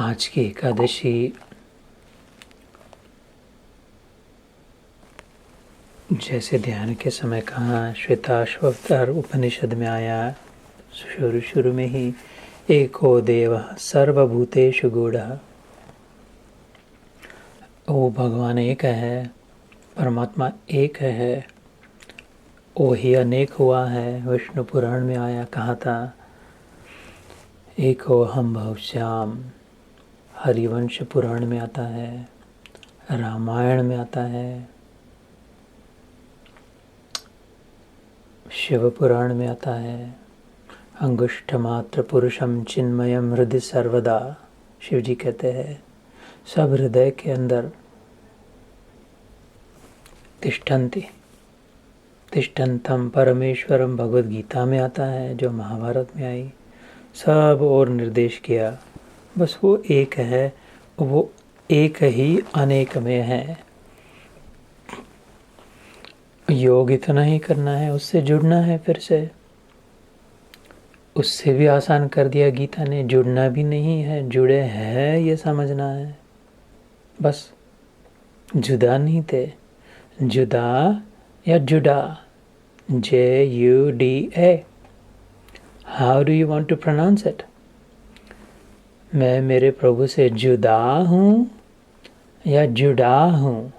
आज की एकादशी जैसे ध्यान के समय कहाँ श्वेताश्वतर उपनिषद में आया, शुरू में ही एको देवः सर्वभूतेषु गूढ़ः। वो भगवान एक है, परमात्मा एक है, वो ही अनेक हुआ है। विष्णु पुराण में आया, कहा था एको हम बहुश्याम। हरिवंश पुराण में आता है, रामायण में आता है, शिव पुराण में आता है। अंगुष्ठ मात्र पुरुषम चिन्मयम हृदय सर्वदा। शिव जी कहते हैं सब हृदय के अंदर तिष्ठन्ति तिष्ठन्तम परमेश्वरम। भगवद गीता में आता है, जो महाभारत में आई। सब और निर्देश किया, बस वो एक है, वो एक ही अनेक में है। योग इतना ही करना है, उससे जुड़ना है। फिर से उससे भी आसान कर दिया गीता ने। जुड़ना भी नहीं है, जुड़े हैं ये समझना है। बस जुदा नहीं थे, जुदा या जुड़ा, JUDA। How do you want to pronounce it? मैं मेरे प्रभु से जुदा हूँ या जुड़ा हूँ?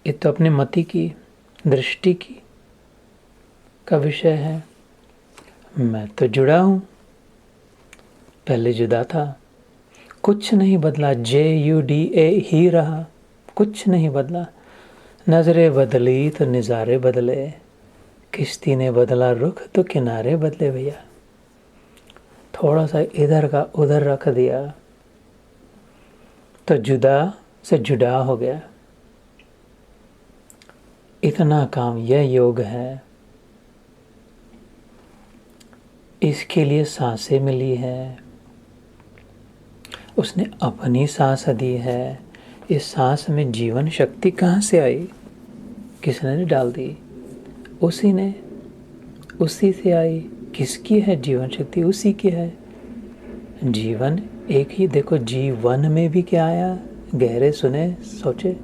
ये तो अपने मति की, दृष्टि की का विषय है। मैं तो जुड़ा हूँ, पहले जुदा था, कुछ नहीं बदला। JUDA ही रहा, कुछ नहीं बदला। नजरें बदली तो नज़ारे बदले, किश्ती ने बदला रुख तो किनारे बदले। भैया थोड़ा सा इधर का उधर रख दिया तो जुदा से जुड़ा हो गया। इतना काम यह योग है। इसके लिए सांसें मिली है, उसने अपनी सांस दी है। इस सांस में जीवन शक्ति कहाँ से आई? किसने डाल दी? उसी ने, उसी से आई। किसकी है जीवन शक्ति? उसी की है। जीवन एक ही। देखो जीवन में भी क्या आया, गहरे सुने सोचे।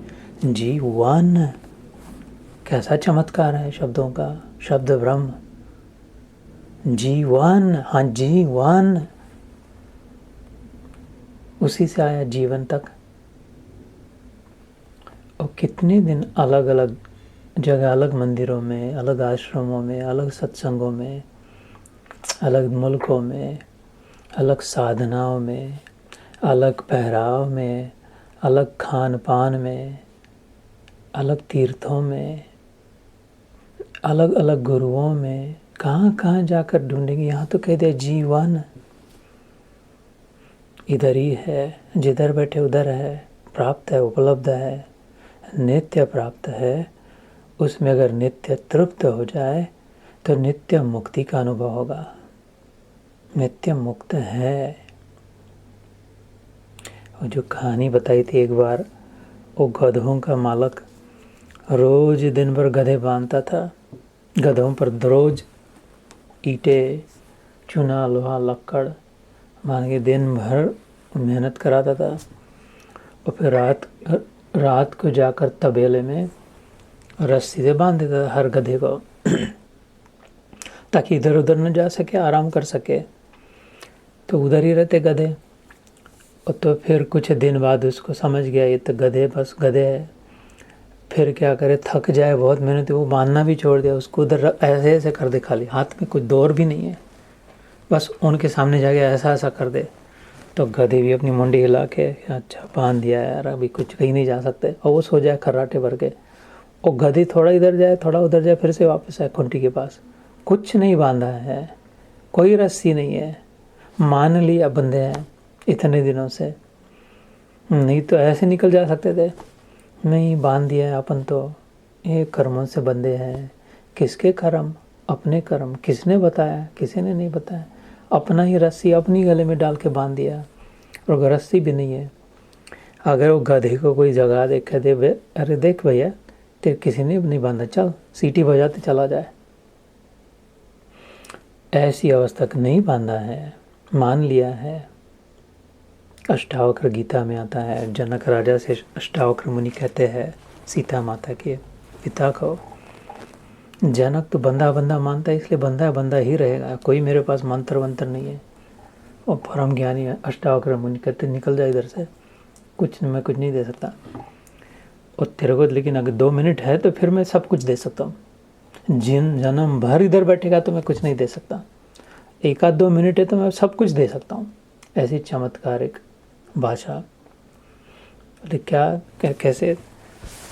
जीवन कैसा चमत्कार है शब्दों का, शब्द ब्रह्म। जीवन, हाँ जीवन, उसी से आया जीवन तक। और कितने दिन अलग अलग जगह, अलग मंदिरों में, अलग आश्रमों में, अलग सत्संगों में, अलग मुल्कों में, अलग साधनाओं में, अलग पहराव में, अलग खान पान में, अलग तीर्थों में, अलग अलग गुरुओं में। कहाँ कहाँ जाकर ढूंढेंगे? यहाँ तो कह दिया जीवन इधर ही है, जिधर बैठे उधर है, प्राप्त है, उपलब्ध है, नित्य प्राप्त है। उसमें अगर नित्य तृप्त हो जाए तो नित्य मुक्ति का अनुभव होगा। नित्य मुक्त है। और जो कहानी बताई थी एक बार, वो गधों का मालक रोज दिन भर गधे बांधता था। गधों पर रोज ईंटें, चूना, लोहा, लक्कड़ मान के दिन भर मेहनत कराता था। और फिर रात को जाकर तबेले में रस्सी से बांध देता था हर गधे को, ताकि इधर उधर न जा सके, आराम कर सके। तो उधर ही रहते गधे। और तो फिर कुछ दिन बाद उसको समझ गया ये तो गधे बस गधे है। फिर क्या करे, थक जाए बहुत मेहनत, वो बांधना भी छोड़ दिया। उसको उधर ऐसे ऐसे कर दे, खाली हाथ में कुछ दौर भी नहीं है, बस उनके सामने जाके ऐसा ऐसा कर दे। तो गधे भी अपनी मुंडी हिला के अच्छा बांध दिया यार, अभी कुछ कहीं नहीं जा सकते। और वो सो जाए खर्राटे भर के। और गधे थोड़ा इधर जाए थोड़ा उधर जाए, फिर से वापस आए खूंटी के पास। कुछ नहीं बांधा है, कोई रस्सी नहीं है। मान लिया बंधे हैं इतने दिनों से, नहीं तो ऐसे निकल जा सकते थे। नहीं, बांध दिया है अपन तो। ये कर्मों से बंधे हैं। किसके कर्म? अपने कर्म। किसने बताया? किसी ने नहीं बताया। अपना ही रस्सी अपनी गले में डाल के बांध दिया, और रस्सी भी नहीं है। अगर वो गधे को कोई जगह दे, कह दे अरे देख भैया तेरे किसी ने नहीं बांधा, चल सीटी बजाते चला जाए, ऐसी अवस्था तक नहीं बांधा है, मान लिया है। अष्टावक्र गीता में आता है, जनक राजा से अष्टावक्र मुनि कहते हैं सीता माता के पिता को, जनक तो बंदा बंदा मानता है, इसलिए बंदा बंदा ही रहेगा, कोई मेरे पास मंत्र वंत्र नहीं है। और परम ज्ञानी अष्टावक्र मुनि कहते निकल जाए इधर से, मैं कुछ नहीं दे सकता। और तेरे को लेकिन अगर 2 मिनट है तो फिर मैं सब कुछ दे सकता हूँ, जन्म भर इधर बैठेगा तो मैं कुछ नहीं दे सकता, 1-2 मिनट है तो मैं सब कुछ दे सकता हूँ। ऐसी चमत्कारिक भाषा। बोले क्या कैसे?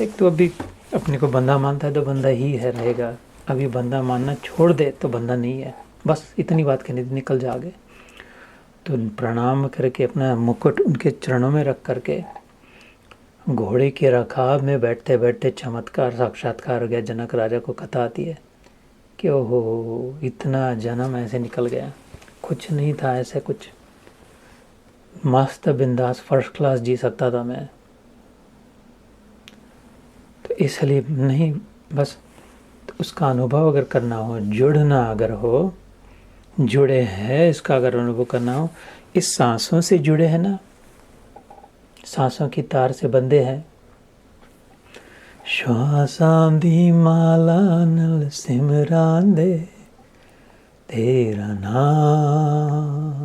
एक तो अभी अपने को बंदा मानता है तो बंदा ही है रहेगा, अभी बंदा मानना छोड़ दे तो बंदा नहीं है, बस इतनी बात कहनी थी, निकल जा आगे। तो प्रणाम करके अपना मुकुट उनके चरणों में रख करके घोड़े के रकाब में बैठते बैठते चमत्कार साक्षात्कार हो गया। जनक राजा को कथा आती है कि ओहो इतना जन्म ऐसे निकल गया, कुछ नहीं था ऐसे, कुछ मस्त बिंदास फर्स्ट क्लास जी सकता था मैं। तो इसलिए नहीं, बस तो उसका अनुभव अगर करना हो, जुड़ना अगर हो, जुड़े हैं इसका अगर अनुभव करना हो, इस सांसों से जुड़े हैं ना, सांसों की तार से बंधे हैं। श्वासां दी माला नल सिमरां दे तेरा नाम,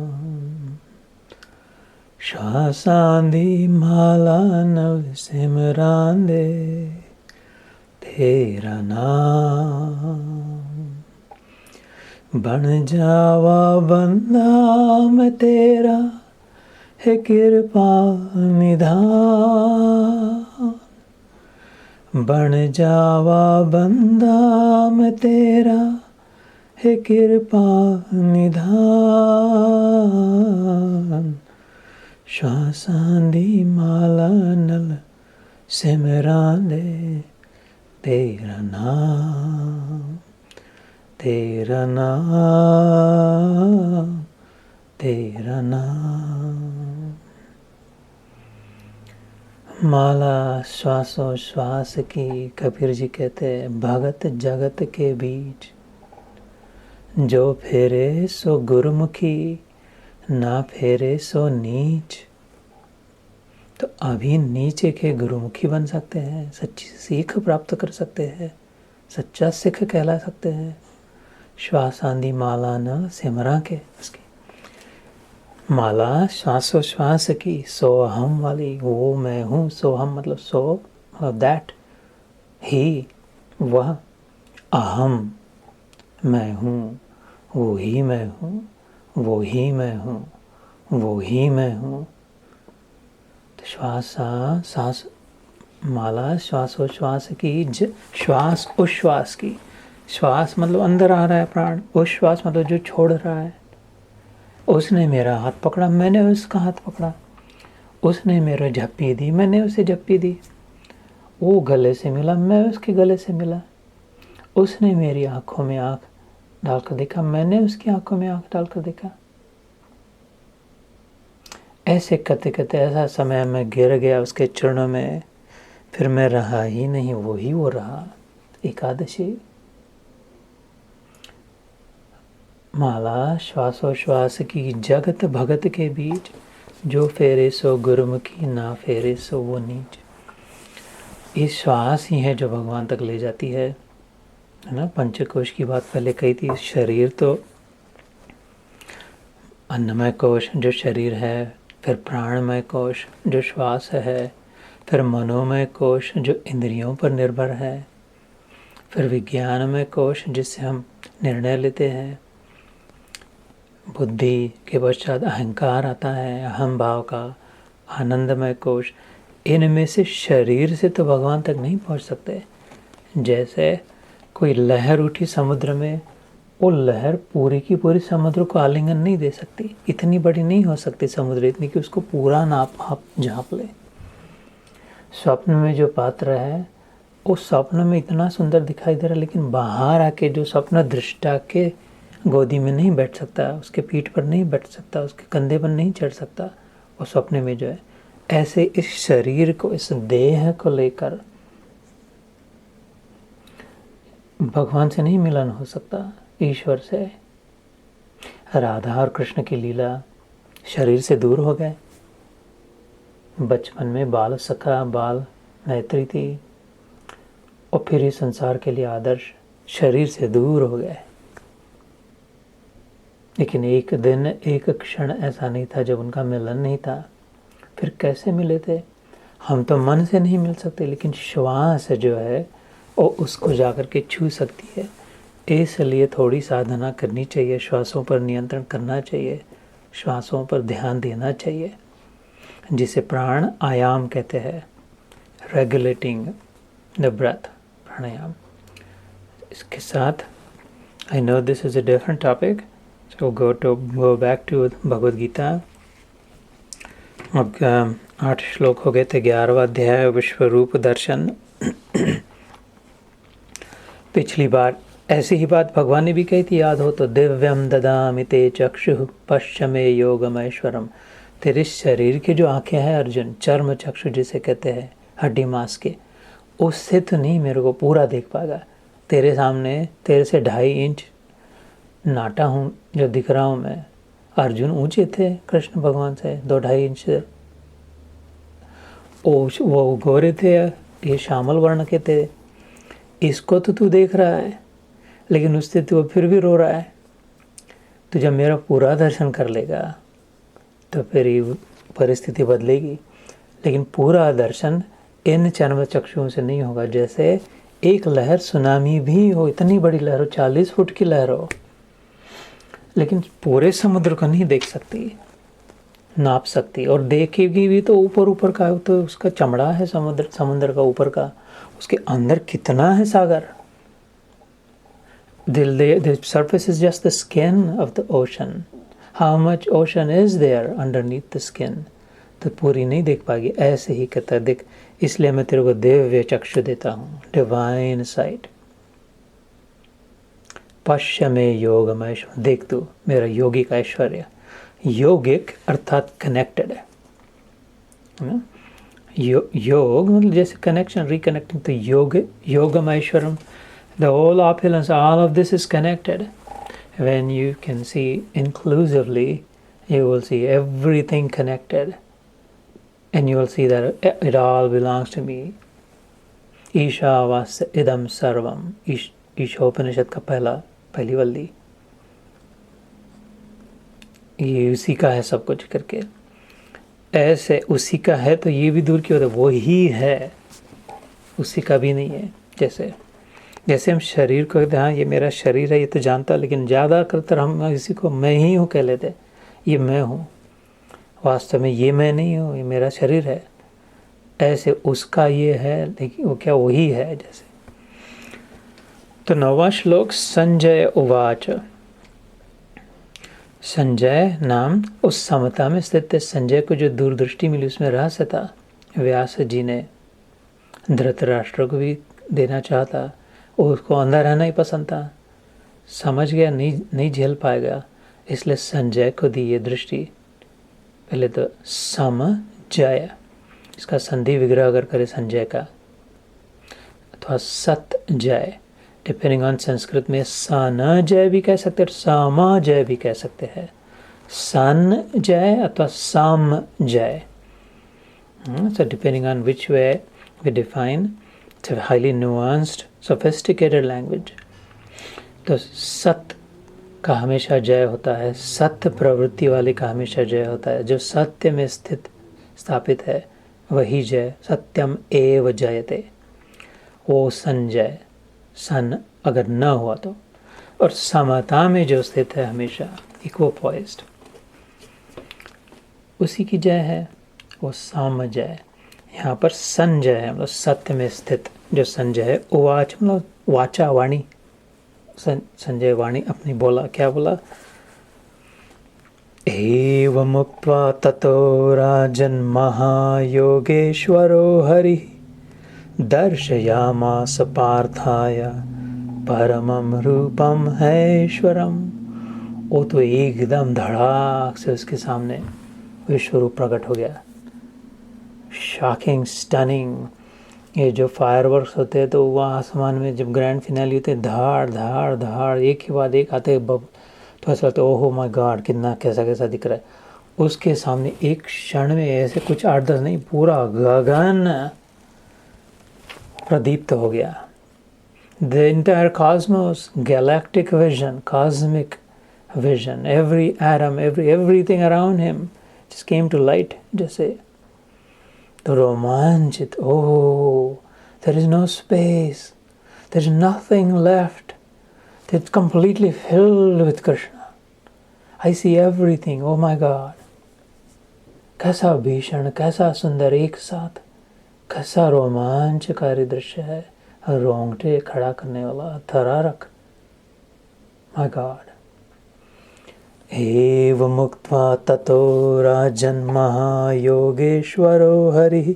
श्वासां दी माला नल सिमरां दे तेरा नाम, बन जावा बंदा मैं तेरा है कृपा निधान, बन जावा बंदा मैं तेरा है कृपा निधान, श्वासां दी माला नल सिमरां दे तेरा नाम, तेरा नाम, तेरा नाम। माला श्वासों श्वास की, कबीर जी कहते हैं भगत जगत के बीच, जो फेरे सो गुरुमुखी, ना फेरे सो नीच। तो अभी नीचे के गुरुमुखी बन सकते हैं, सच्ची सीख प्राप्त कर सकते हैं, सच्चा सिख कहला सकते हैं। श्वासां दी माला न सिमरा के, उसकी माला श्वासोश्वास की, सोहम वाली, वो मैं हूँ, सोहम मतलब सो मतलब दैट, ही वह, अहम मैं हूँ, वो ही मैं हूँ, वो ही मैं हूँ, वो ही मैं हूँ। तो सांस माला श्वासोश्वास की, श्वास उश्वास की, श्वास मतलब अंदर आ रहा है प्राण, उश्वास मतलब जो छोड़ रहा है। उसने मेरा हाथ पकड़ा, मैंने उसका हाथ पकड़ा, उसने मेरे झप्पी दी, मैंने उसे झप्पी दी, वो गले से मिला, मैं उसके गले से मिला, उसने मेरी आंखों में आंख डालकर देखा, मैंने उसकी आंखों में आंख डालकर देखा। ऐसे करते करते ऐसा समय में गिर गया उसके चरणों में, फिर मैं रहा ही नहीं, वो ही वो रहा। एकादशी। माला श्वासोश्वास की, जगत भगत के बीच, जो फेरे सो गुरुमुखी, ना फेरे सो वो नीच। ये श्वास ही है जो भगवान तक ले जाती है ना। पंचकोश की बात पहले कही थी। शरीर तो अन्नमय कोश जो शरीर है, फिर प्राणमय कोश जो श्वास है, फिर मनोमय कोश जो इंद्रियों पर निर्भर है, फिर विज्ञानमय कोश जिससे हम निर्णय लेते हैं, बुद्धि के पश्चात अहंकार आता है, अहम भाव का, आनंदमय कोश। इनमें से शरीर से तो भगवान तक नहीं पहुंच सकते। जैसे कोई लहर उठी समुद्र में, वो लहर पूरी की पूरी समुद्र को आलिंगन नहीं दे सकती, इतनी बड़ी नहीं हो सकती समुद्र, इतनी कि उसको पूरा नाप झाँप ले। स्वप्न में जो पात्र है वो स्वप्न में इतना सुंदर दिखाई दे रहा है, लेकिन बाहर आके जो स्वप्न दृष्टा के गोदी में नहीं बैठ सकता, उसके पीठ पर नहीं बैठ सकता, उसके कंधे पर नहीं चढ़ सकता, वो स्वप्न में जो है। ऐसे इस शरीर को, इस देह को लेकर भगवान से नहीं मिलन हो सकता, ईश्वर से। राधा और कृष्ण की लीला, शरीर से दूर हो गए, बचपन में बाल सखा, बाल नेत्री थी, और फिर इस संसार के लिए आदर्श शरीर से दूर हो गए। लेकिन एक दिन, एक क्षण ऐसा नहीं था जब उनका मिलन नहीं था। फिर कैसे मिले थे? हम तो मन से नहीं मिल सकते, लेकिन श्वास जो है वो उसको जाकर के छू सकती है। इसलिए थोड़ी साधना करनी चाहिए, श्वासों पर नियंत्रण करना चाहिए, श्वासों पर ध्यान देना चाहिए, जिसे प्राण आयाम कहते हैं, रेगुलेटिंग द ब्रेथ, प्राणायाम। इसके साथ I know this is a different topic, so go back to Bhagavad Gita. अब 8 श्लोक हो गए थे। 11वां अध्याय विश्वरूप दर्शन। पिछली बार ऐसी ही बात भगवान ने भी कही थी, याद हो तो, दिव्यम ददामि ते चक्षु पश्चिमे योगमैश्वरम। तेरे शरीर के जो आंखें हैं अर्जुन, चर्म चक्षु जिसे कहते हैं, हड्डी मांस के, उससे तो नहीं मेरे को पूरा देख पाएगा। तेरे सामने तेरे से 2.5 इंच नाटा हूँ जो दिख रहा हूँ मैं। अर्जुन ऊंचे थे कृष्ण भगवान से 2-2.5 इंच से। वो गोरे थे, ये श्यामल वर्ण के थे। इसको तो तू देख रहा है, लेकिन उससे तू फिर भी रो रहा है। तो जब मेरा पूरा दर्शन कर लेगा तो फिर ये परिस्थिति बदलेगी। लेकिन पूरा दर्शन इन चर्म चक्षुओं से नहीं होगा। जैसे एक लहर, सुनामी भी हो, इतनी बड़ी लहर हो, 40 फुट की लहर हो, लेकिन पूरे समुद्र को नहीं देख सकती, नाप सकती। और देखेगी भी तो ऊपर ऊपर का, तो उसका चमड़ा है समुद्र का ऊपर का, उसके अंदर कितना है सागर। The surface is just the skin of the ocean. How much ocean is there underneath the skin? तो पूरी नहीं देख पाएगी। ऐसे ही कहता है, देख, इसलिए मैं तेरे को दिव्य चक्षु देता हूँ, डिवाइन साइट। पश्चिमे योगम ऐश्वर्य, देख तू मेरा योगिक ऐश्वर्य। योगिक अर्थात कनेक्टेड है ना? योग मतलब जैसे कनेक्शन, रिकनेक्टिंग। तो योगम Aishwaryam, the whole opulence, all of this is connected. When you can see inclusively, you will see everything connected, and you will see that it all belongs to me. Ishavasya इदम सर्वम, ईशोपनिषद का पहली वल्ली, ये उसी का है सब कुछ करके। ऐसे उसी का है तो ये भी दूर क्यों होता है? वो ही है, उसी का भी नहीं है। जैसे हम शरीर को कहते हैं, हाँ ये मेरा शरीर है, ये तो जानता, लेकिन ज़्यादा करतर हम इसी को मैं ही हूँ कह लेते, ये मैं हूँ। वास्तव में ये मैं नहीं हूँ, ये मेरा शरीर है। ऐसे उसका ये है, लेकिन वो क्या वही है जैसे। तो 9वां श्लोक, संजय उवाच। संजय नाम उस समता में स्थित संजय को जो दूरदृष्टि मिली, उसमें रहस्य था। व्यास जी ने धृतराष्ट्र को भी देना चाहता, उसको अंदर रहना ही पसंद था। समझ गया नहीं झेल पाएगा, इसलिए संजय को दी ये दृष्टि। पहले तो समजय, इसका संधि विग्रह अगर करे संजय का, अथवा सतजय, डिपेंडिंग ऑन संस्कृत में सनजय भी कह सकते हैं, समजय भी कह सकते हैं। संजय अथवा समजय, so depending on which way we define, it's a highly nuanced, sophisticated language. तो सत्य का हमेशा जय होता है, सत्य प्रवृत्ति वाले का हमेशा जय होता है। जो सत्य में स्थापित है वही जय, सत्यम एव जयते, वो संजय, सन अगर न हुआ तो। और समता में जो स्थित है हमेशा इक्वोपॉइज्ड, उसी की जय है, वो सामजय। यहाँ पर संजय है, मतलब सत्य में स्थित जो संजय है। उवाच मतलब वाचा, वाणी। संजय वाणी अपनी बोला, क्या बोला? एवमुक्त्वा ततो राजन् महायोगेश्वरो हरि दर्शयामास पार्थाय परमं रूपम ऐश्वरम। वो तो एकदम धड़ाक से उसके सामने विश्वरूप प्रकट हो गया। Shocking, stunning. ये जो फायरवर्क्स होते हैं तो वहाँ आसमान में जब ग्रैंड फिनाली होते हैं, धाड़ धाड़ धाड़ एक के बाद एक आते हैं, तो ऐसा लगता है ओहो माय गॉड, कितना कैसा कैसा दिख रहा है। उसके सामने एक क्षण में ऐसे कुछ 8-10 नहीं, पूरा गगन प्रदीप्त हो गया। The entire cosmos, galactic vision, cosmic vision, every atom, everything around him just came to light. जैसे तो रोमांचित, oh, there is no space, there is nothing left, it's completely filled with Krishna, I see everything, oh my God. कैसा भीषण, कैसा सुंदर एक साथ, कैसा रोमांचकारी दृश्य है, रोंगटे खड़ा करने वाला, थरारक, माय गॉड। एव मुक्त्वा ततो राजन् महायोगेश्वरो हरिः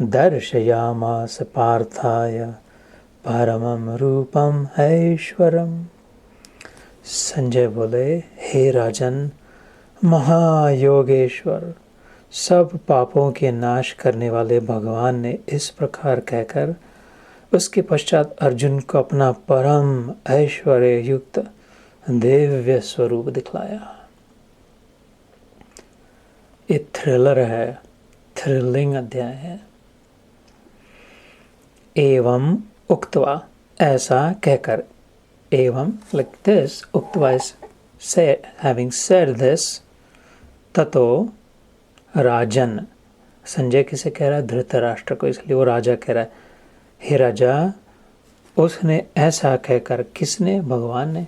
दर्शयामास पार्थाय परमं रूपम ऐश्वरम। संजय बोले, हे राजन, महायोगेश्वर, सब पापों के नाश करने वाले भगवान ने इस प्रकार कहकर उसके पश्चात अर्जुन को अपना परम ऐश्वर्य युक्त दिव्य स्वरूप दिखलाया। ये थ्रिलर है, थ्रिलिंग अध्याय है। एवं उक्त्वा, ऐसा कहकर, एवं लाइक दिस, उक्त्वा इज हैविंग सेड दिस, ततो राजन, संजय किसे कह रहा है? धृतराष्ट्र को, इसलिए वो राजा कह रहा है, हे राजा, उसने ऐसा कहकर, किसने? भगवान ने,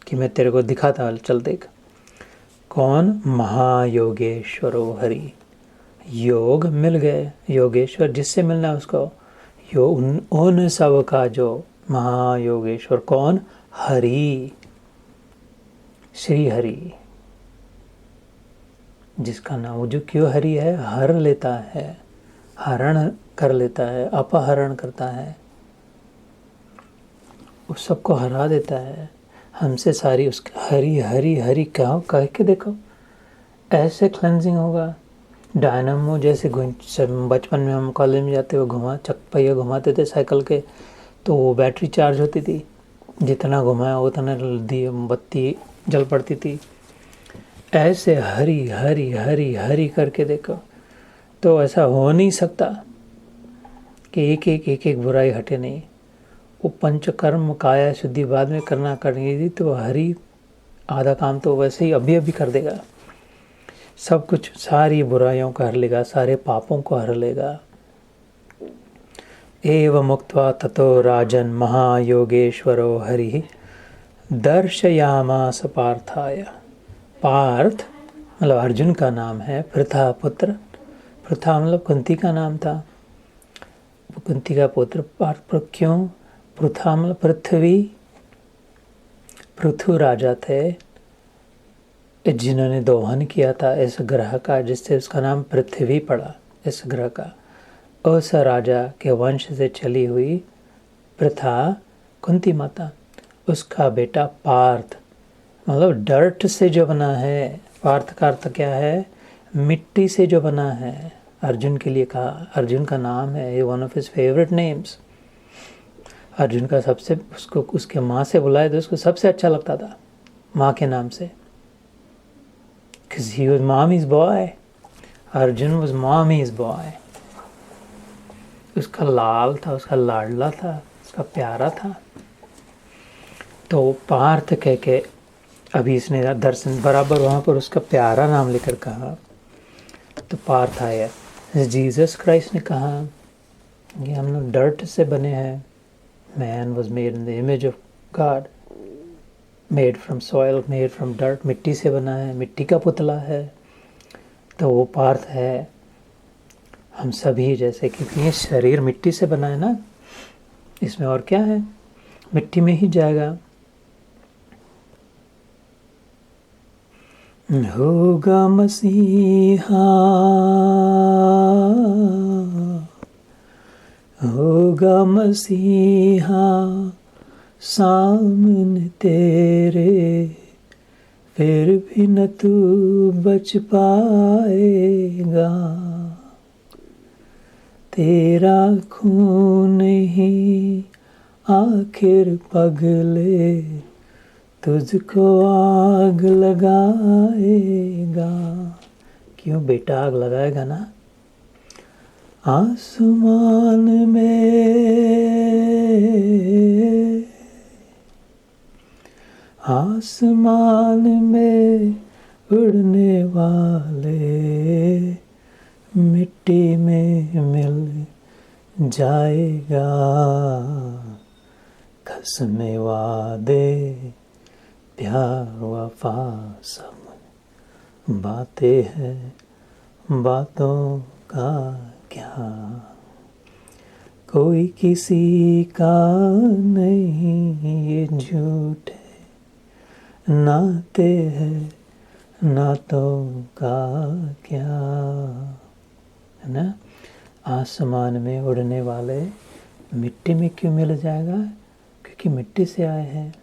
कि मैं तेरे को दिखाता, चल देख। कौन? महायोगेश्वरो हरि, योग मिल गए, योगेश्वर जिससे मिलना है उसको, उन सब का जो महायोगेश्वर, कौन? हरि, श्री हरि, जिसका नाम, वो जो क्यों हरि है? हर लेता है, हरण कर लेता है, अपहरण करता है, उस सबको हरा देता है, हमसे सारी उसकी हरि हरि हरि कह के देखो, ऐसे क्लेंजिंग होगा। डायनामो जैसे बचपन में हम कॉलेज में जाते हुए चकपहिया घुमाते थे साइकिल के, तो वो बैटरी चार्ज होती थी, जितना घुमाया उतना बत्ती जल पड़ती थी। ऐसे हरि हरि हरि हरि करके देखो, तो ऐसा हो नहीं सकता कि एक एक बुराई हटे नहीं। वो पंचकर्म काया शुद्धि बाद में करनी थी, तो हरि आधा काम तो वैसे ही अभी कर देगा, सब कुछ, सारी बुराइयों को हर लेगा, सारे पापों को हर लेगा। एव मुक्त्वा ततो राजन महायोगेश्वरो हरि दर्शयामास पार्थाय। पार्थ मतलब अर्जुन का नाम है, पृथा पुत्र, पृथा मतलब कुंती का नाम था, कुंती का पुत्र पार्थ। क्यों? पृथा मतलब पृथ्वी, पृथु राजा थे जिन्होंने दोहन किया था इस ग्रह का, जिससे उसका नाम पृथ्वी पड़ा, इस ग्रह का। उस राजा के वंश से चली हुई पृथा कुंती माता, उसका बेटा पार्थ, मतलब डर्ट से जो बना है। पार्थ का अर्थ क्या है? मिट्टी से जो बना है। अर्जुन के लिए कहा, अर्जुन का नाम है, ये one of his favourite names. Arjun का सबसे, उसको उसके माँ से बुलाए तो उसको सबसे अच्छा लगता था माँ के नाम से, because he was mommy's boy. Arjun was mommy's boy. उसका लाल था, उसका लाडला था, उसका प्यारा था। तो पार्थ कह के अभी इसने दर्शन बराबर वहाँ पर उसका प्यारा नाम लेकर कहा, तो पार्थ आया। जीसस क्राइस्ट ने कहा कि हम लोग डर्ट से बने हैं, man was made in the image of God, made from soil, made from dirt, मिट्टी से बना है, मिट्टी का पुतला है। तो वो पार्थ है, हम सभी जैसे, क्योंकि ये शरीर मिट्टी से बना है ना, इसमें और क्या है, मिट्टी में ही जाएगा। होगा मसीहा, होगा मसीहा सामने तेरे, फिर भी न तू बच पाएगा, तेरा खून ही आखिर पगले तुझको आग लगाएगा। क्यों बेटा आग लगाएगा ना? आसमान में उड़ने वाले मिट्टी में मिल जाएगा, कसमें वादे प्यार वफा सब बातें हैं, बातों का क्या, कोई किसी का नहीं ये झूठे नाते हैं, नातों का क्या, है ना? आसमान में उड़ने वाले मिट्टी में क्यों मिल जाएगा? क्योंकि मिट्टी से आए हैं।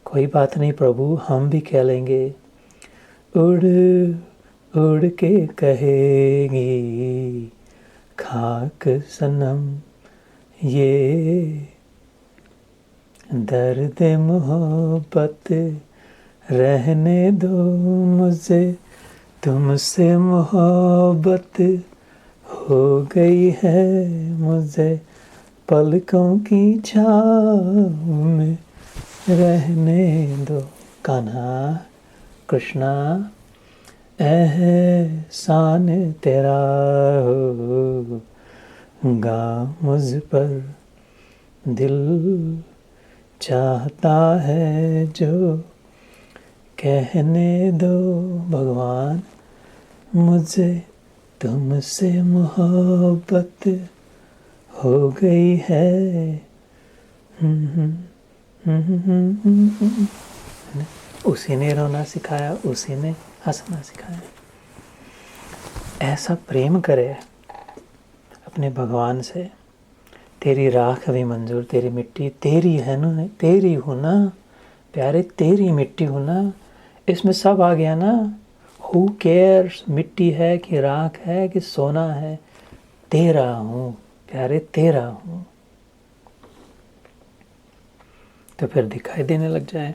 कोई बात नहीं प्रभु, हम भी कह लेंगे, उड़ उड़ के कहेगी खाक सनम ये दर्द मोहब्बत, रहने दो मुझे तुमसे मोहब्बत, हो गई है मुझे पलकों की छाँव में रहने दो। कान्हा कृष्णा एहसान तेरा होगा मुझ पर, दिल चाहता है जो कहने दो भगवान, मुझे तुमसे मोहब्बत हो गई है। उसी ने रोना सिखाया, उसी ने हंसना सिखाया। ऐसा प्रेम करे अपने भगवान से। तेरी राख भी मंजूर, तेरी मिट्टी तेरी है ना, तेरी हो ना प्यारे, तेरी मिट्टी हो ना, इसमें सब आ गया ना। हु केयर्स मिट्टी है कि राख है कि सोना है, तेरा हूँ प्यारे, तेरा हूँ। तो फिर दिखाई देने लग जाए।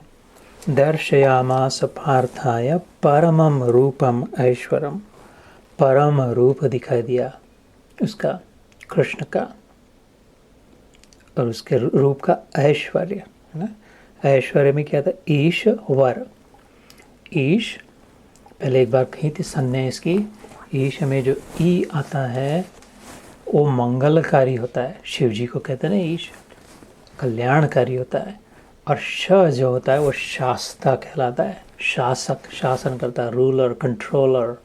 दर्शयामास पार्थाय परमम रूपम ऐश्वरम, परम रूप दिखाई दिया उसका, कृष्ण का, और उसके रूप का ऐश्वर्य, है ना। ऐश्वर्य में क्या था? ईश्वर। ईश पहले एक बार कही थी संज्ञा इसकी। ईश में जो ई आता है वो मंगलकारी होता है, शिव जी को कहते हैं ना ईश, कल्याणकारी होता है। और श जो होता है वो शास्ता कहलाता है, शासक, शासन करता है, रूलर, कंट्रोलर,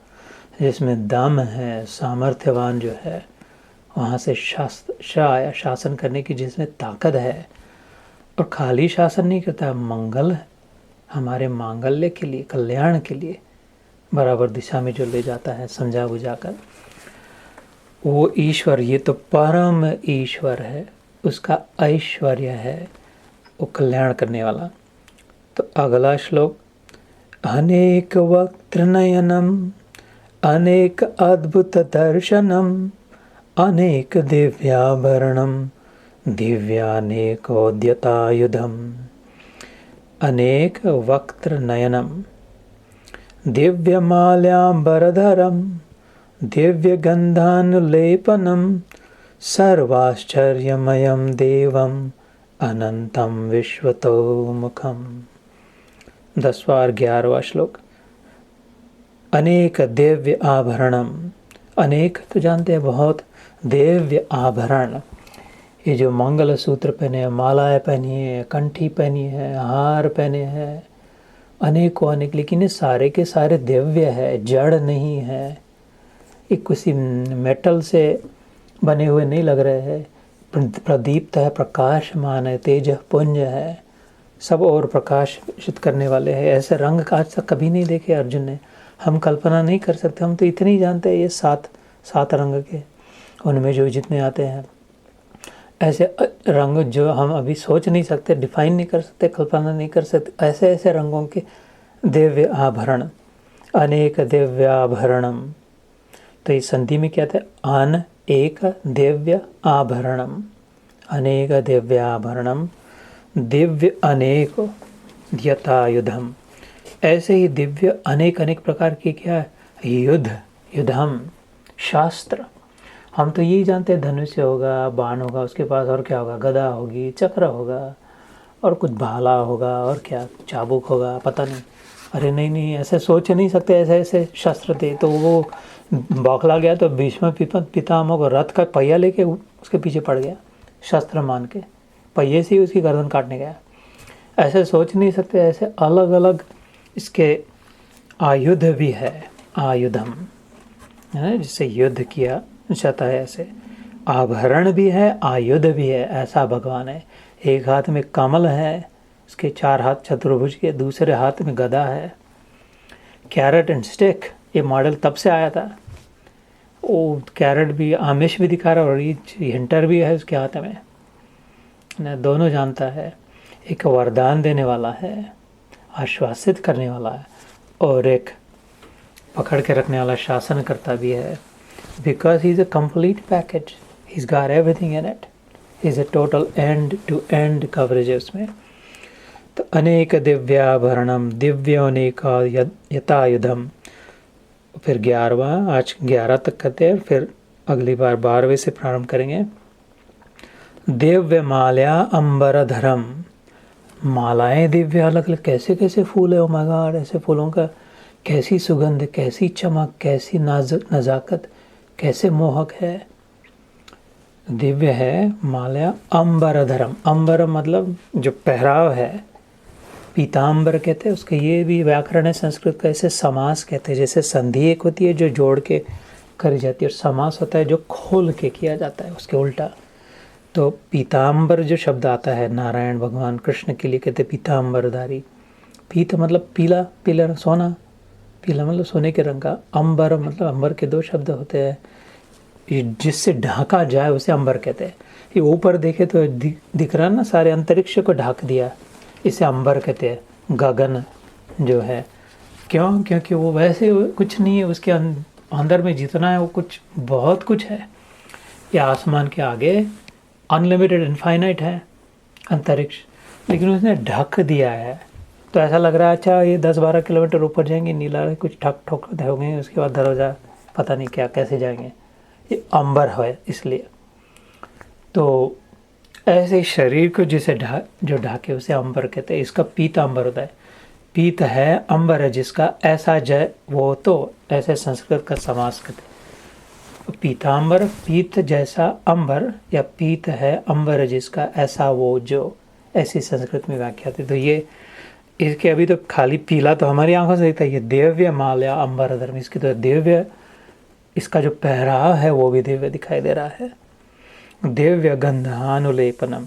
जिसमें दम है, सामर्थ्यवान जो है, वहाँ से श आया, शासन करने की जिसमें ताकत है। और खाली शासन नहीं करता है, मंगल हमारे मांगल्य के लिए, कल्याण के लिए बराबर दिशा में जो ले जाता है समझा बुझाकर, वो ईश्वर। ये तो परम ईश्वर है, उसका ऐश्वर्य है, वो कल्याण करने वाला। तो अगला श्लोक, अनेक वक्त्र नयनम अनेक अद्भुत दर्शनम अनेक दिव्याभरणम दिव्यानेकोद्यतायुधम। अनेक वक्त्र नयनम दिव्यमाल्याम्बरधरम दिव्यगंधानुलेपनम सर्वाश्चर्यमयं देवम अनंतम विश्वतोमुखम। 10वां और 11वां श्लोक, अनेक दिव्य आभरणम। अनेक तो जानते हैं बहुत, दिव्य आभरण, ये जो मंगल सूत्र पहने हैं, मालाएं पहनी है, कंठी पहनी है, हार पहने हैं, अनेकों अनेक, लेकिन ये सारे के सारे दिव्य है, जड़ नहीं है। ये किसी मेटल से बने हुए नहीं लग रहे हैं, प्रदीप्त है, प्रकाशमान है, तेज पुंज है, सब और प्रकाशित करने वाले हैं। ऐसे रंग का आज तक कभी नहीं देखे अर्जुन ने, हम कल्पना नहीं कर सकते। हम तो इतने ही जानते हैं ये सात रंग के, उनमें जो जितने आते हैं, ऐसे रंग जो हम अभी सोच नहीं सकते, डिफाइन नहीं कर सकते, कल्पना नहीं कर सकते, ऐसे ऐसे रंगों के दिव्य आभरण। अनेक दिव्य आभरणम, तो इस संधि में क्या था? अन एक दिव्य आभरणम, अनेक दिव्य आभरणम दिव्य अनेक द्यतायुधम। ऐसे ही दिव्य अनेक अनेक प्रकार के क्या है, युद्धम शास्त्र। हम तो यही जानते हैं धनुष्य होगा, बाण होगा, उसके पास और क्या होगा, गदा होगी, चक्र होगा, और कुछ भाला होगा, और क्या चाबुक होगा, पता नहीं। अरे नहीं नहीं, ऐसे सोच नहीं सकते, ऐसे ऐसे शस्त्र थे। तो वो बौखला गया, तो भीष्म पितामह को रथ का पहिया लेके उसके पीछे पड़ गया, शस्त्र मान के पहिए से ही उसकी गर्दन काटने गया। ऐसे सोच नहीं सकते, ऐसे अलग अलग इसके आयुध भी है, आयुधम है जिससे युद्ध किया जाता है। ऐसे आभरण भी है, आयुध भी है, ऐसा भगवान है। एक हाथ में कमल है, उसके 4 हाथ चतुर्भुज के, दूसरे हाथ में गदा है। कैरेट एंड स्टिक, ये मॉडल तब से आया था। वो कैरेट भी आमिष भी दिखा रहा है, और ये हिंटर भी है उसके हाथ में ना, दोनों जानता है। एक वरदान देने वाला है, आश्वासित करने वाला है, और एक पकड़ के रखने वाला शासन करता भी है। Because he is a complete package, he is got everything in it, he is a total end to end coverage है उसमें। तो अनेक दिव्याभरणम, दिव्योनेक यथायुधम। फिर 11वां, आज 11 तक करते हैं, फिर अगली बार 12वें से प्रारंभ करेंगे। दिव्य माल्या अंबरधरम, मालाएं दिव्य, अलग अलग कैसे कैसे फूल है, ओ माय गॉड, ऐसे फूलों का कैसी सुगंध, कैसी चमक, कैसी नजाकत, कैसे मोहक है। दिव्य है माल्या अंबरधरम, अंबर मतलब जो पहराव है, पीताम्बर कहते हैं उसके। ये भी व्याकरण है संस्कृत का, ऐसे समास कहते हैं। जैसे संधि एक होती है जो जोड़ के करी जाती है, और समास होता है जो खोल के किया जाता है, उसके उल्टा। तो पीताम्बर जो शब्द आता है, नारायण भगवान कृष्ण के लिए कहते पीताम्बरधारी। पीत मतलब पीला, पीला सोना, पीला मतलब सोने के रंग का। अंबर मतलब, अंबर के 2 शब्द होते हैं, जिससे ढाका जाए उसे अंबर कहते हैं। ये ऊपर देखे तो दिख रहा ना, सारे अंतरिक्ष को ढाक दिया, इसे अंबर कहते हैं। गगन जो है, क्यों? क्योंकि वो वैसे कुछ नहीं है, उसके अंदर में जितना है वो कुछ बहुत कुछ है। ये आसमान के आगे अनलिमिटेड इनफाइनाइट है अंतरिक्ष, लेकिन उसने ढक दिया है। तो ऐसा लग रहा है अच्छा ये 10-12 किलोमीटर ऊपर जाएंगे, नीला कुछ ठक ठोक हो गए, उसके बाद दरवाज़ा पता नहीं क्या कैसे जाएंगे, ये अंबर है इसलिए। तो ऐसे शरीर को जिसे जो ढाके उसे अंबर कहते हैं। इसका पीतांबर होता है, पीत है अंबर है जिसका, ऐसा जय वो, तो ऐसे संस्कृत का समास कहते हैं। पीतांबर, पीत जैसा अंबर, या पीत है अंबर जिसका, ऐसा वो जो, ऐसी संस्कृत में व्याख्या थी। तो ये इसके अभी तो खाली पीला तो हमारी आंखों से दिखता है, ये दिव्य माल्या अंबरधरम, इसकी तो दिव्य, इसका जो पहराव है वो भी दिव्य दिखाई दे रहा है। दिव्य गंधानुलेपनम,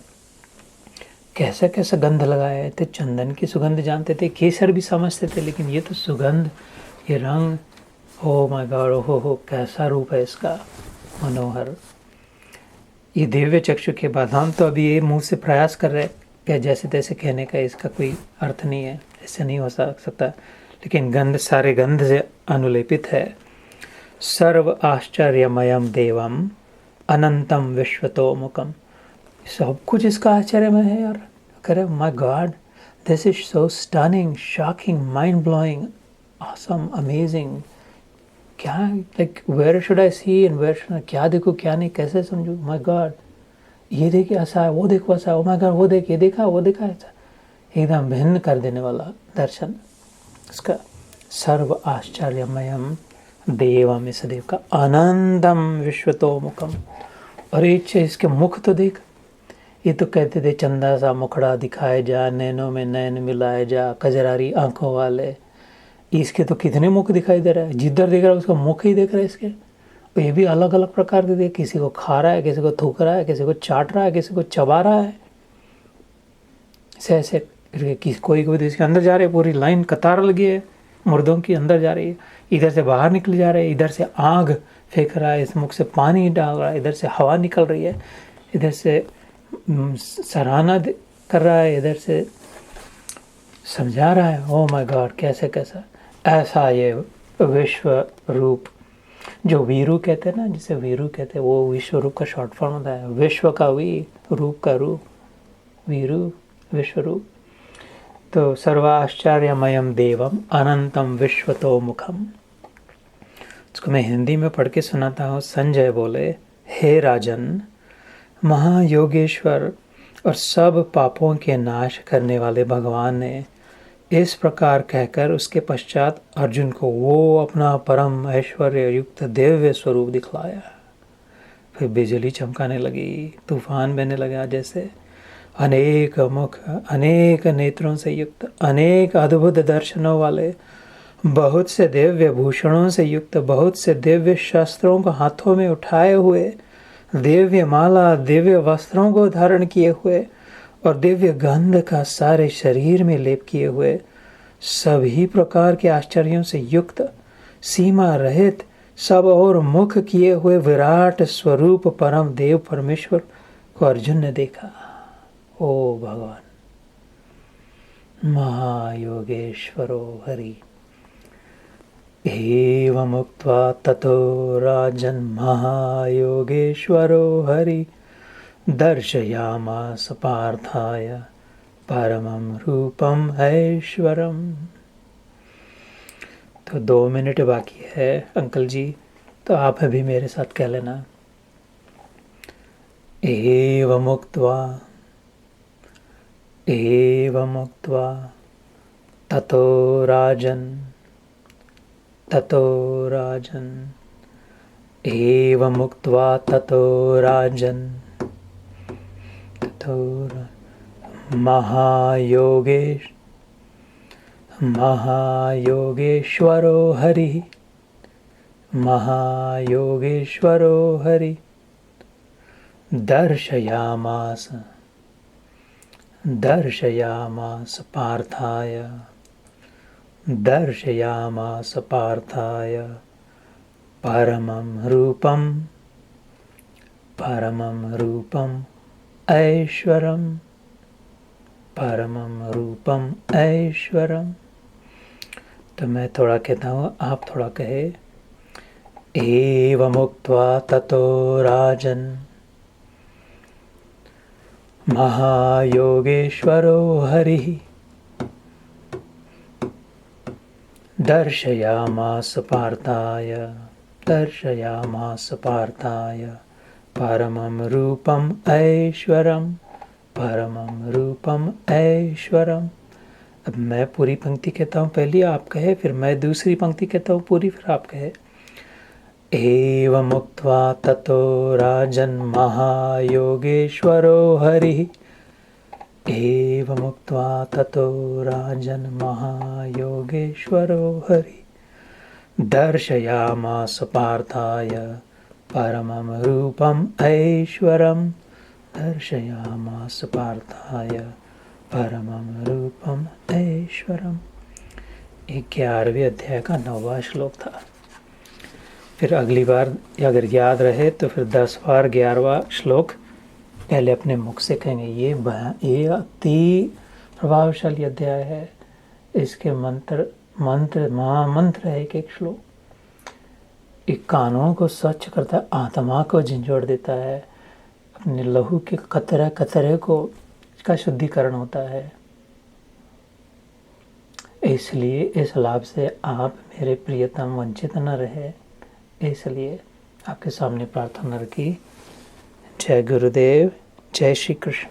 कैसा कैसा गंध लगाए थे, चंदन की सुगंध जानते थे, केसर भी समझते थे, लेकिन ये तो सुगंध, ये रंग, ओ माय गॉड, हो कैसा रूप है इसका, मनोहर। ये दिव्य चक्षु के बाद हम तो अभी ये मुंह से प्रयास कर रहे हैं क्या जैसे तैसे कहने का, इसका कोई अर्थ नहीं है, ऐसे नहीं हो सकता। लेकिन गंध सारे गंध से अनुलेपित है। सर्व आश्चर्यमयम देवम अनंतम विश्वतो मुखम, सब कुछ इसका आश्चर्यमय है यार। करे my God, this is so stunning, shocking, mind blowing, awesome, amazing. क्या, like where should I see and where should, क्या देखो क्या नहीं, कैसे समझूं। माय गॉड, ये देखे ऐसा है, वो देखो ऐसा है, ओ माय गॉड, वो देख, ये देखा, वो देखा, ऐसा एकदम भिन्न कर देने वाला दर्शन इसका। सर्व आश्चर्यमयम देवम, इस देव का, आनंदम विश्वतो मुखम। और एक इसके मुख तो देख, ये तो कहते थे चंदा सा मुखड़ा दिखाए जा, नैनों में नैन मिलाए जा, कजरारी आंखों वाले। इसके तो कितने मुख दिखाई दे रहा है, जिधर देख रहा है उसका मुख ही देख रहा है इसके। और ये भी अलग अलग प्रकार के देख, किसी को खा रहा है, किसी को थूक रहा है, किसी को चाट रहा है, किसी को चबा रहा है, ऐसे कोई कोई तो इसके अंदर जा रहे हैं, पूरी लाइन कतार लगी है मुर्दों की, अंदर जा रही है, इधर से बाहर निकल जा रहे हैं, इधर से आग फेंक रहा है, इस मुख से पानी डाल रहा है, इधर से हवा निकल रही है, इधर से सराहना कर रहा है, इधर से समझा रहा है। ओह माय गॉड, कैसे कैसा, ऐसा ये विश्व रूप जो वीरू कहते हैं ना, जिसे वीरू कहते हैं, वो विश्व रूप का शॉर्ट फॉर्म होता है। विश्व का वी, रूप का रूप, वीरू, विश्व रूप। तो सर्वाश्चर्यमयम देवम अनंतम विश्वतो मुखम। इसको मैं हिंदी में पढ़ के सुनाता हूँ। संजय बोले, हे राजन, महायोगेश्वर और सब पापों के नाश करने वाले भगवान ने इस प्रकार कहकर उसके पश्चात अर्जुन को वो अपना परम ऐश्वर्य युक्त दिव्य स्वरूप दिखलाया। फिर बिजली चमकाने लगी, तूफान बहने लगा जैसे, अनेक मुख, अनेक नेत्रों से युक्त, अनेक अद्भुत दर्शनों वाले, बहुत से दिव्य भूषणों से युक्त, बहुत से दिव्य शस्त्रों को हाथों में उठाए हुए, दिव्य माला, दिव्य वस्त्रों को धारण किए हुए और दिव्य गंध का सारे शरीर में लेप किए हुए, सभी प्रकार के आश्चर्यों से युक्त, सीमा रहित, सब और मुख किए हुए विराट स्वरूप परम देव परमेश्वर को अर्जुन ने देखा। ओ भगवान, महायोगेश्वरो हरि। एवमुक्त्वा ततो राजन् महायोगेश्वरो हरि दर्शयामास पार्थाय परमं रूपम ऐश्वरम। तो 2 मिनट बाकी है अंकल जी, तो आप अभी मेरे साथ कह लेना। एवमुक्त्वा ततो राजन् एवमुक्त्वा ततो राजन् महायोगेश्वरो हरि दर्शयामास पार्थाय परमं रूपम ऐश्वरम। तो मैं थोड़ा कहता हूँ, आप थोड़ा कहे। एवमुक्त्वा ततो राजन् महायोगेश्वरो हरिः दर्शयामास पार्थाय परमं रूपम ऐश्वरम। अब मैं पूरी पंक्ति कहता हूँ पहली, आप कहे, फिर मैं दूसरी पंक्ति कहता हूँ पूरी, फिर आप कहे। एवमुक्त्वा ततो राजन् महायोगेश्वरो हरिः एवमुक्त्वा ततो राजन् महायोगेश्वरो हरिः दर्शयामास पार्थाय परमं रूपम ऐश्वरम। दर्शयामास पार्थाय परमं रूपम ऐश्वरम। 11वें अध्याय का 9वां श्लोक था। फिर अगली बार अगर याद रहे तो फिर 10 बार 11वां श्लोक पहले अपने मुख से कहेंगे। ये अति प्रभावशाली अध्याय है। इसके मंत्र महामंत्र है एक श्लोक। एक कानों को स्वच्छ करता है, आत्मा को झंझोड़ देता है, अपने लहू के कतरे कतरे को का शुद्धिकरण होता है। इसलिए इस लाभ से आप मेरे प्रियतम वंचित न रहे, इसलिए आपके सामने प्रार्थना रखी। जय गुरुदेव, जय श्री कृष्ण।